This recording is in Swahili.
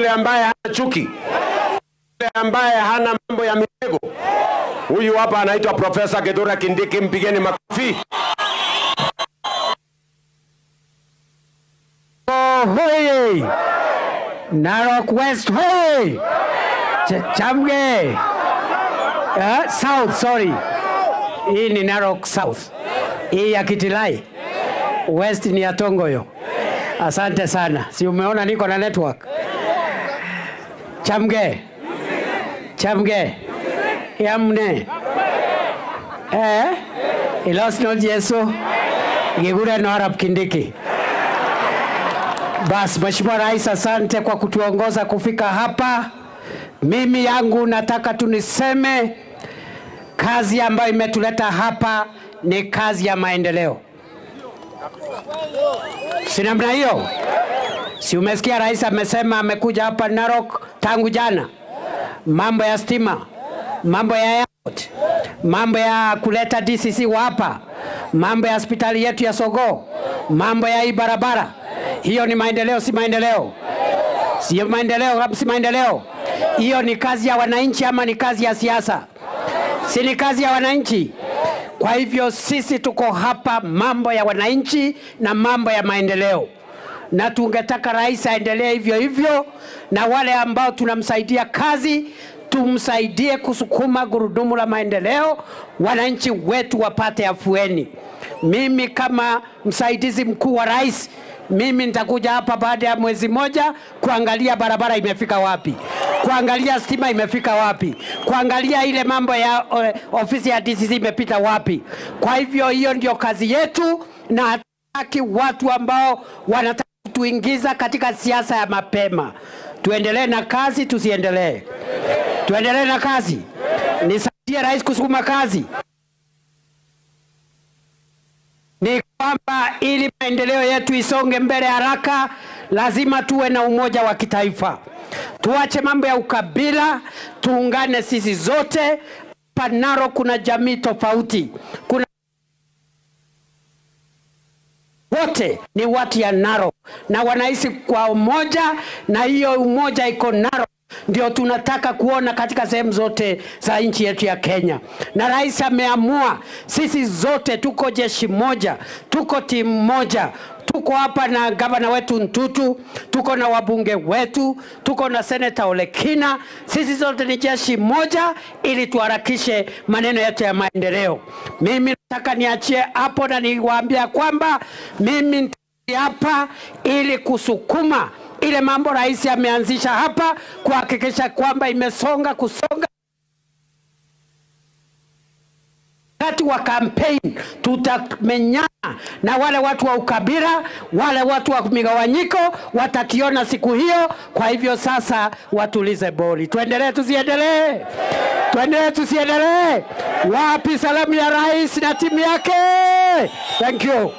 yule ambaye hana chuki, yule ambaye hana mambo ya mitego. Huyu hapa anaitwa Profesa Kithure Kindiki, mpigeni makofi. Hoye! Narok West, hoye! Chamge! South, sorry. Hii ni Narok South. Hii ya Kitilai. West ni ya Tongoyo. Asante sana. Si umeona niko na network? Chamge! Chamge! Yamne! Ilosno Jesu. Gigure no Arab Kindiki. Bas, Mheshimiwa Rais, asante kwa kutuongoza kufika hapa. Mimi yangu nataka tuniseme kazi ambayo imetuleta hapa ni kazi ya maendeleo. Si namna hiyo? Si umesikia Rais amesema amekuja hapa Narok tangu jana. Mambo ya stima, mambo ya airport, mambo ya kuleta DCC hapa, mambo ya hospitali yetu ya Sogo, mambo ya hii barabara. Hiyo ni maendeleo, si maendeleo? Sio maendeleo, si maendeleo. Hiyo ni kazi ya wananchi ama ni kazi ya siasa? Si ni kazi ya wananchi. Kwa hivyo sisi tuko hapa mambo ya wananchi na mambo ya maendeleo. Na tungetaka Rais aendelee hivyo hivyo, na wale ambao tunamsaidia kazi tumsaidie kusukuma gurudumu la maendeleo, wananchi wetu wapate afueni. Mimi kama msaidizi mkuu wa Rais, mimi nitakuja hapa baada ya mwezi moja kuangalia barabara imefika wapi, kuangalia stima imefika wapi, kuangalia ile mambo ya ofisi ya DCC imepita wapi. Kwa hivyo hiyo ndio kazi yetu, na hataki watu ambao wanataka tuingiza katika siasa ya mapema. Tuendelee na kazi, tusiendelee. Tuendelee na kazi. Nisaidie Rais kusukuma kazi. Ni kwamba ili maendeleo yetu isonge mbele haraka, lazima tuwe na umoja wa kitaifa. Tuache mambo ya ukabila, tuungane sisi zote. Panaro kuna jamii tofauti. Kuna wote ni watu ya Narok na wanaishi kwa umoja, na hiyo umoja iko Narok. Ndio tunataka kuona katika sehemu zote za nchi yetu ya Kenya. Na Rais ameamua sisi zote tuko jeshi moja, tuko timu moja. Tuko hapa na gavana wetu Ntutu, tuko na wabunge wetu, tuko na Senator Ole Kina. Sisi zote ni jeshi moja ili tuharakishe maneno yetu ya maendeleo. Mimi nataka niachie hapo na niwaambia kwamba mimi nitaki hapa ili kusukuma ile mambo Rais ameanzisha hapa, kuhakikisha kwamba imesonga kusonga. Wakati wa campaign tutamenyana na wale watu wa ukabila, wale watu wa migawanyiko watakiona siku hiyo. Kwa hivyo sasa watulize boli. Tuendelee tusiendelee? Tuendelee tusiendelee? Wapi salamu ya Rais na timu yake? Thank you.